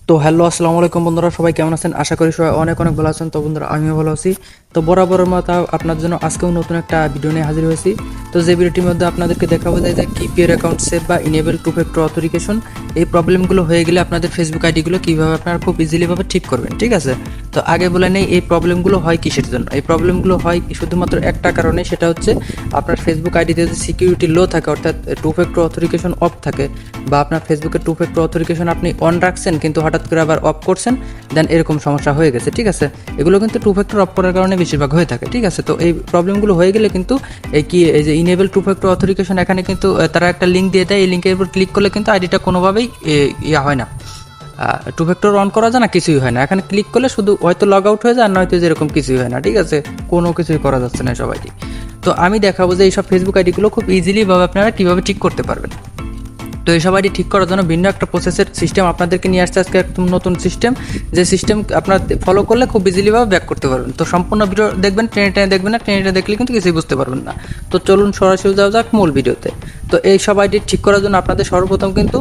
তো হ্যালো আসসালামু আলাইকুম বন্ধুরা, সবাই কেমন আছেন? আশা করি সবাই অনেক অনেক ভালো আছেন। তো বন্ধুরা, আমিও ভালো আছি। তো বরাবরের মতো আপনার জন্য আজকেও নতুন একটা ভিডিও নিয়ে হাজির হয়েছি। তো যে ভিডিওটির মধ্যে আপনাদেরকে দেখাবো যে কিপ ইউর অ্যাকাউন্ট সেভ বা ইনেবল টু ফ্যাক্টর অথেন্টিকেশন, এই প্রবলেমগুলো হয়ে গেলে আপনাদের ফেসবুক আইডিগুলো কীভাবে আপনারা খুব ইজিলিভাবে ঠিক করবেন। ঠিক আছে, তো আগে বলে নেই এই প্রবলেমগুলো হয় কিসের জন্য। এই প্রবলেমগুলো হয় শুধুমাত্র একটা কারণে, সেটা হচ্ছে আপনার ফেসবুক আইডিতে যদি সিকিউরিটি লো থাকে, অর্থাৎ টু ফ্যাক্টর অথেন্টিকেশন অফ থাকে, বা আপনার ফেসবুকের টু ফ্যাক্টর অথেন্টিকেশন আপনি অন রাখছেন কিন্তু হঠাৎ করে আবার অফ করছেন, দেন এরকম সমস্যা হয়ে গেছে। ঠিক আছে, এগুলো কিন্তু টু ফ্যাক্টর অফ করার কারণে বেশিরভাগ হয়ে থাকে। ঠিক আছে, তো এই প্রবলেমগুলো হয়ে গেলে কিন্তু এই যে ইনেবল টু ফ্যাক্টর অথেন্টিকেশন, এখানে কিন্তু তারা একটা লিঙ্ক দিয়ে দেয়। এই লিঙ্কের উপর ক্লিক করলে কিন্তু আইডিটা কোনোভাবেই ইয়া হয় না, টু ফ্যাক্টর অন করা যায় না, কিছুই হয় না। এখানে ক্লিক করলে শুধু হয়তো লগ আউট হয়ে যায়, আর নয়তো যেরকম কিছুই হয় না। ঠিক আছে, কোনো কিছুই করা যাচ্ছে না সবাইটি। তো আমি দেখাবো যে এইসব ফেসবুক আইডিগুলো খুব ইজিলিভাবে আপনারা কীভাবে ঠিক করতে পারবেন। তো এইসব আইডি ঠিক করার জন্য ভিন্ন একটা প্রসেসের সিস্টেম আপনাদেরকে নিয়ে আসছে আজকে, একদম নতুন সিস্টেম, যে সিস্টেম আপনার ফলো করলে খুব ইজিলিভাবে ব্যাক করতে পারবেন। তো সম্পূর্ণ ভিডিও দেখবেন, টেনে টেনে দেখবেন না, টেনে টেনে দেখলে কিন্তু কিছুই বুঝতে পারবেন না। তো চলুন সরাসরি যাওয়া যাক মূল ভিডিওতে। তো এই সব আইডি ঠিক করার জন্য আপনাদের সর্বপ্রথম কিন্তু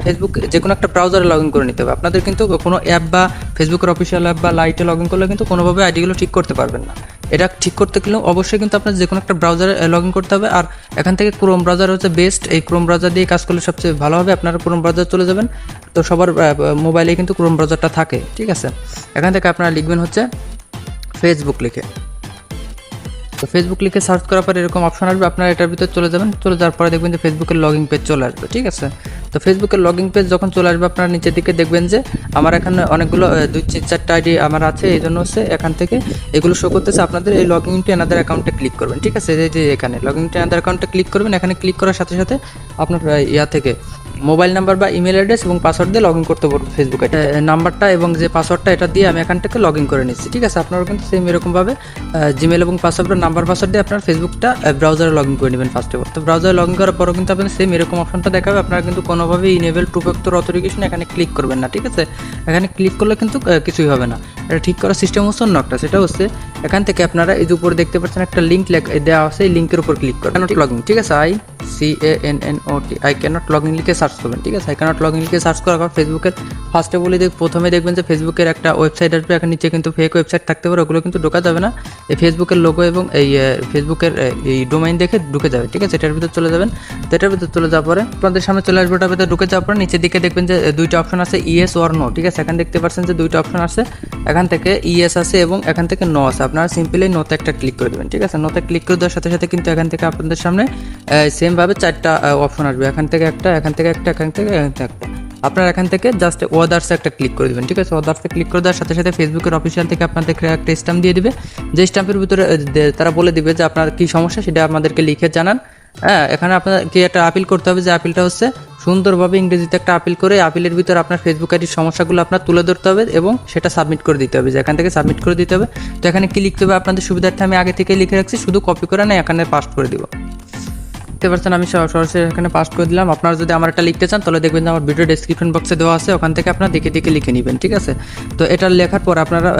ফেসবুক যে কোনো একটা ব্রাউজারে লগ ইন করে নিতে হবে। আপনাদের কিন্তু কোনো অ্যাপ বা ফেসবুকের অফিসিয়াল অ্যাপ বা লাইটে লগ ইন করলে কিন্তু কোনোভাবে আইডিগুলো ঠিক করতে পারবেন না। এটা ঠিক করতে গেলেও অবশ্যই কিন্তু আপনার যে কোনো একটা ব্রাউজারে লগ ইন করতে হবে। আর এখান থেকে ক্রোম ব্রাউজার হচ্ছে বেস্ট। এই ক্রোম ব্রাউজার দিয়ে কাজ করলে সবচেয়ে ভালো হবে। আপনারা ক্রোম ব্রাউজার চলে যাবেন। তো সবার মোবাইলে কিন্তু ক্রোম ব্রাউজারটা থাকে। ঠিক আছে, এখান থেকে আপনারা লিখবেন হচ্ছে ফেসবুক লিখে। তো ফেসবুক লিখে সার্চ করার পর এরকম অপশন আসবে, আপনারা এটার ভিতরে চলে যাবেন। চলে যাওয়ার পরে দেখবেন যে ফেসবুকের লগইন পেজ চলে আসবে। ঠিক আছে, তো ফেসবুকের লগইন পেজ যখন চলে আসবে, আপনারা নিচের দিকে দেখবেন যে আমার এখানে অনেকগুলো 2-4টা আইডি আমার আছে। এই জন্য হচ্ছে এখান থেকে এগুলো শো করতেছে। আপনাদের এই লগইন টু অ্যানাদার অ্যাকাউন্টে ক্লিক করবেন। ঠিক আছে, এই যে এখানে লগইন টু অ্যানাদার অ্যাকাউন্টে ক্লিক করবেন। এখানে ক্লিক করার সাথে সাথে আপনার ইয়া থেকে মোবাইল নাম্বার বা ইমেল অ্যাড্রেস এবং পাসওয়ার্ড দিয়ে লগ ইন করতে পারবো। ফেসবুক নাম্বারটা এবং যে পাসওয়ার্ডটা এটা দিয়ে আমি এখান থেকে লগ ইন করে নিচ্ছি। ঠিক আছে, আপনারাও কিন্তু সেম এরকমভাবে জিমেল এবং পাসওয়ার্ড নাম্বার পাসওয়ার্ড দিয়ে আপনার ফেসবুকটা ব্রাউজারে লগ ইন করে নেবেন ফার্স্ট অফ অল। তো ব্রাউজারে লগ ইন করার পরও কিন্তু আপনার সেম এরকম অপশনটা দেখাবে। আপনারা কিন্তু কোনোভাবেই ইনেবল টু ফ্যাক্টর অথেন্টিকেশন এখানে ক্লিক করবেন না। ঠিক আছে, এখানে ক্লিক করলে কিন্তু কিছুই হবে না। এটা ঠিক করার সিস্টেম হচ্ছে অন্য একটা, সেটা হচ্ছে এখান থেকে আপনারা এই যে উপরে দেখতে পাচ্ছেন একটা লিঙ্ক দেওয়া আছে, এই লিঙ্কের উপর ক্লিক করবেন। লগ ইন, ঠিক আছে, ICANNOT I cannot log in লিখে সার্চ করবেন। ঠিক আছে, আই ক্যানট লগ ইন লিখে সার্চ করার পর ফেসবুকের ফার্স্টে বলে প্রথমে দেখবেন যে ফেসবুকের একটা ওয়েবসাইট আসবে। এখন নিচে কিন্তু ফেক ওয়েবসাইট থাকতে পারে, ওগুলো কিন্তু ঢোকা যাবে না। এই ফেসবুকের লোগো এবং এই ফেসবুকের এই ডোমাইন দেখে ঢুকে যাবে। ঠিক আছে, এটার ভিতরে চলে যাবেন। তো এটার ভিতরে চলে যাওয়ার পরে আপনাদের সামনে চলে আসবে। ওটার ভিতরে ঢুকে যাওয়ার পরে নিচের দিকে দেখবেন যে দুইটা অপশন আছে, ইয়েস অর নো। ঠিক আছে, এখানে দেখতে পাচ্ছেন যে দুইটা অপশন আছে। এখান থেকে ইয়েস আছে এবং এখান থেকে নো আছে। আপনারা সিম্পলি নোতে একটা ক্লিক করে দেবেন। ঠিক আছে, নোতে ক্লিক করে দেওয়ার সাথে সাথে কিন্তু এখান থেকে আপনাদের সামনে সেমভাবে 4টা অপশন আসবে। এখান থেকে একটা, এখান থেকে একটা, এখান থেকে একটা। আপনারা এখান থেকে জাস্ট ওদার্সে একটা ক্লিক করে দেবেন। ঠিক আছে, ওদার্সে ক্লিক করে দেওয়ার সাথে সাথে ফেসবুকের অফিসিয়াল থেকে আপনাদের একটা স্ট্যাম্প দিয়ে দিবে। যে স্ট্যাম্পের ভিতরে তারা বলে দিবে যে আপনার কী সমস্যা, সেটা আমাদেরকে লিখে জানান। হ্যাঁ, এখানে আপনাকে একটা আপিল করতে হবে। যে আপিলটা হচ্ছে সুন্দরভাবে ইংরেজিতে একটা আপিল করে আপিলের ভিতরে আপনার ফেসবুক আইডির সমস্যাগুলো আপনার তুলে ধরতে হবে এবং সেটা সাবমিট করে দিতে হবে। যে এখান থেকে সাবমিট করে দিতে হবে। তো এখানে কি লিখতে হবে আপনাদের সুবিধার্থে আমি আগে থেকে লিখে রাখছি, শুধু কপি করে না এখানে পাস্ট করে দিব। দেখতে পাচ্ছেন আমি সরাসরি এখানে পাস্ট করে দিলাম। আপনারা যদি আমার এটা লিখতে চান তাহলে দেখবেন যে আমার ভিডিও ডেসক্রিপশন বক্সে দেওয়া আছে, ওখান থেকে আপনারা দেখে দেখে লিখে নেবেন। ঠিক আছে, তো এটা লেখার পর আপনারা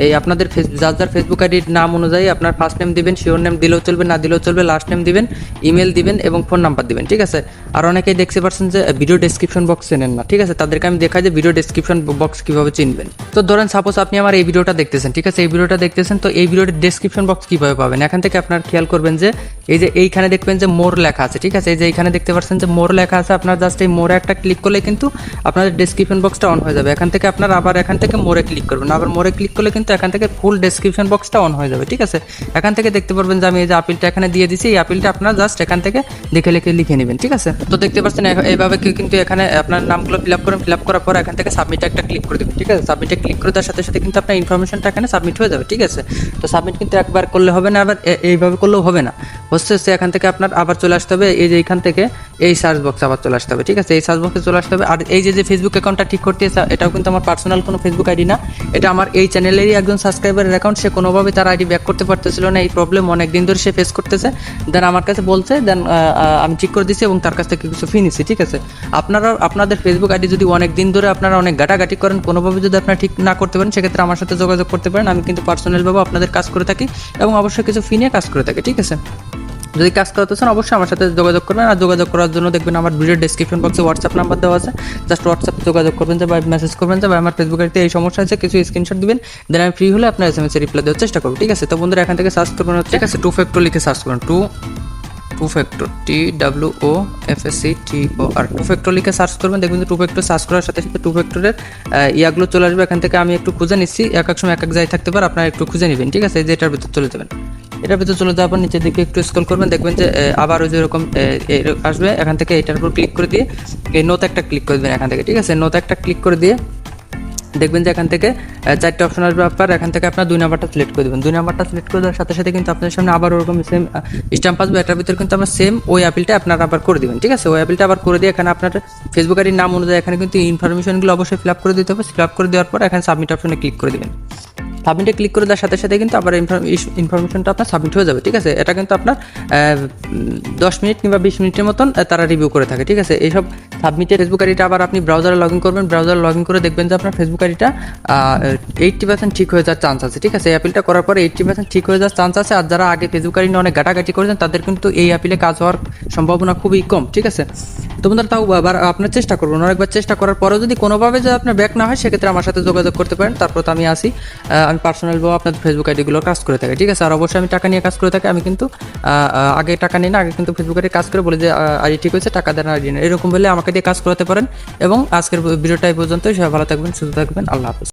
এই আপনাদের যার ফেসবুক আইডির নাম অনুযায়ী আপনার ফার্স্ট নেম দিবেন, শিওর নেম দিলেও চলবে, না দিলেও চলবে, লাস্ট নেম দিবেন, ইমেল দিবেন এবং ফোন নাম্বার দিবেন। ঠিক আছে, আর অনেকেই দেখতে পাচ্ছেন যে ভিডিও ডেসক্রিপশন বক্স চেনেন না। ঠিক আছে, তাদেরকে আমি দেখাই যে ভিডিও ডেসক্রিপশন বক্স কীভাবে চিনবেন। তো ধরেন সাপোজ আপনি আমার এই ভিডিওটা দেখতেছেন। ঠিক আছে, এই ভিডিওটা দেখতেছেন, তো এই ভিডিওর ডেসক্রিপশন বক্স কীভাবে পাবেন? এখান থেকে আপনার খেয়াল করবেন যে এই যে এইখানে দেখবেন যে মোর লেখা আছে। ঠিক আছে, এই যে এইখানে দেখতে পাচ্ছেন যে মোর লেখা আছে। আপনার জাস্ট এই মোরে একটা ক্লিক করলে কিন্তু আপনাদের ডেসক্রিপশন বক্সটা অন হয়ে যাবে। এখান থেকে আপনারা আবার এখান থেকে মোরে ক্লিক করবেন, আবার মোরে ক্লিক করলে কিন্তু এখান থেকে ফুল ডেসক্রিপশন বক্সটা অন হয়ে যাবে। ঠিক আছে, এখান থেকে দেখতে পারবেন যে আমি এই যে আপিলটা এখানে দিয়ে দিচ্ছি, এই আপিলটা আপনারা জাস্ট এখান থেকে দেখে লিখে নেবেন। ঠিক আছে, তো দেখতে পাচ্ছেন এইভাবে কিন্তু এখানে আপনার নামগুলো ফিল আপ করেন। ফিল আপ করার পর এখান থেকে সাবমিট একটা ক্লিক করে দেবেন। ঠিক আছে, সাবমিটে ক্লিক করে দেওয়ার সাথে সাথে কিন্তু আপনার ইনফরমেশনটা এখানে সাবমিট হয়ে যাবে। ঠিক আছে, তো সাবমিট কিন্তু একবার করলে হবে না, আবার এইভাবে করলেও হবে না। হচ্ছে এখান থেকে আপনার আবার চলে আসতে হবে এই যে এইখান থেকে এই সার্চ বক্সে আবার চলে আসতে হবে। ঠিক আছে, এই সার্চ বক্সে চলে আসতে হবে। আর এই যে ফেসবুক অ্যাকাউন্টটা ঠিক করতে, এটাও কিন্তু আমার পার্সোনাল কোনো ফেসবুক আইডি না, এটা আমার এই চ্যানেলেরই একজন সাবস্ক্রাইবারের অ্যাকাউন্ট। সে কোনোভাবে তার আইডি ব্যাক করতে পারতেছিল না, এই প্রবলেম অনেক দিন ধরে সে ফেস করতেছে। দেন আমার কাছে বলছে, দেন আমি ঠিক করে দিচ্ছি এবং তার কাছ থেকে কিছু ফি নিচ্ছি। ঠিক আছে, আপনারা আপনাদের ফেসবুক আইডি যদি অনেক দিন ধরে আপনারা অনেক ঘাটাঘাটি করেন, কোনোভাবে যদি আপনারা ঠিক না করতে পারেন, সেক্ষেত্রে আমার সাথে যোগাযোগ করতে পারেন। আমি কিন্তু পার্সোনালভাবে আপনাদের কাজ করে থাকি এবং অবশ্যই কিছু ফি নিয়ে কাজ করে থাকি। ঠিক আছে, যদি কাজ করাতে চান অবশ্যই আমার সাথে যোগাযোগ করবেন। আর যোগাযোগ করার জন্য দেখবেন আমার ভিডিও ডেসক্রিপশন বক্সে হোয়াটসঅ্যাপ নাম্বার দেওয়া আছে, জাস্ট হোয়াটসঅ্যাপে যোগাযোগ করবেন যে বা মেসেজ করবেন যে ভাই আমার ফেসবুক আইডিতে এই সমস্যা আছে, কিছু স্ক্রিনশট দিবেন, দেন আমি ফ্রি হলে আপনার এসএমএস এ রিপ্লাই দেওয়ার চেষ্টা করবো। ঠিক আছে, তো বন্ধুরা এখান থেকে সার্চ করবেন হচ্ছে, ঠিক আছে, টু ফ্যাক্টর লিখে সার্চ করুন, two factor TWOFACTOR two factor লিখে সার্চ করবেন। দেখবেন যে টু ফ্যাক্টর সার্চ করার সাথে সাথে টু ফ্যাক্টরের ইয়াগুলো চলে আসবে। এখান থেকে আমি একটু খুঁজে নিচ্ছি, এক এক সময় এক এক জায়গায় থাকতে পারে, আপনারা একটু খুঁজে নেবেন। ঠিক আছে, এই যে এটার ভিতর চলে যাবেন, এটার ভিতরে চলে যাওয়ার পর নিচের দিকে একটু স্ক্রল করবেন, দেখবেন যে আবার ওই যেরকম আসবে, এখান থেকে এটার উপর ক্লিক করে দিয়ে এই নোট একটা ক্লিক করে দেবেন এখান থেকে। ঠিক আছে, নোট একটা ক্লিক করে দিয়ে দেখবেন যে এখান থেকে 4টে অপশন আসবে আপনার, এখান থেকে আপনার 2 নাম্বারটা সিলেক্ট করে দেবেন। 2 নাম্বারটা সিলেক্ট করে দেওয়ার সাথে সাথে কিন্তু আপনার সামনে আবার ওরকম সেম স্ট্যাম্প আসবে, এটার ভিতরে কিন্তু আমরা সেম ওই অ্যাপিলটা আপনারা আবার করে দেবেন। ঠিক আছে, ওই অ্যাপিলটা আবার করে দিয়ে এখানে আপনার ফেসবুক আইডির নাম অনুযায়ী এখানে কিন্তু ইনফরমেশনগুলো অবশ্যই ফিল আপ করে দিতে হবে। ফিল আপ করে দেওয়ার পর এখানে সাবমিট অপশনে ক্লিক করে দেবেন। সাবমিটে ক্লিক করে দেওয়ার সাথে সাথে কিন্তু আবার ইনফরমেশনটা আপনার সাবমিট হয়ে যাবে। ঠিক আছে, এটা কিন্তু আপনার 10 মিনিট কিংবা 20 মিনিটের মতন তারা রিভিউ করে থাকে। ঠিক আছে, এইসব সাবমিটের ফেসবুক আইডিটা আবার আপনি ব্রাউজারে লগ ইন করবেন, ব্রাউজারে লগ ইন করে দেখবেন যে আপনার ফেসবুক আইডিটা 80% ঠিক হয়ে যাওয়ার চান্স আছে। ঠিক আছে, এই অ্যাপিলটা করার পরে 80% ঠিক হয়ে যাওয়ার চান্স আছে। আর যারা আগে ফেসবুক আইডি নিয়ে অনেক ঘাটাঘাটি করেছেন তাদের কিন্তু এই অ্যাপিলে কাজ হওয়ার সম্ভাবনা খুবই কম। ঠিক আছে, তো বন্ধুরা তাও আবার আপনার চেষ্টা করবেন, অনেকবার চেষ্টা করার পরেও যদি কোনোভাবে যদি আপনার ব্যাক না হয় সেক্ষেত্রে আমার সাথে যোগাযোগ করতে পারেন। তারপর তো আমি আসি, আমি পার্সোনাল বা আপনার ফেসবুক আইডিগুলো কাজ করে থাকি। ঠিক আছে, আর অবশ্যই আমি টাকা নিয়ে কাজ করে থাকি। আমি কিন্তু আগে টাকা নিই না, আগে কিন্তু ফেসবুক আইডি কাজ করে বলে যে আইডি ঠিক হয়েছে, টাকা দেন আইডি না, এরকম বলে আমাকে দিয়ে কাজ করাতে পারেন। এবং আজকের ভিডিওটা এই পর্যন্তই, সবাই ভালো থাকবেন, সুস্থ থাকবেন, আল্লাহ হাফেজ।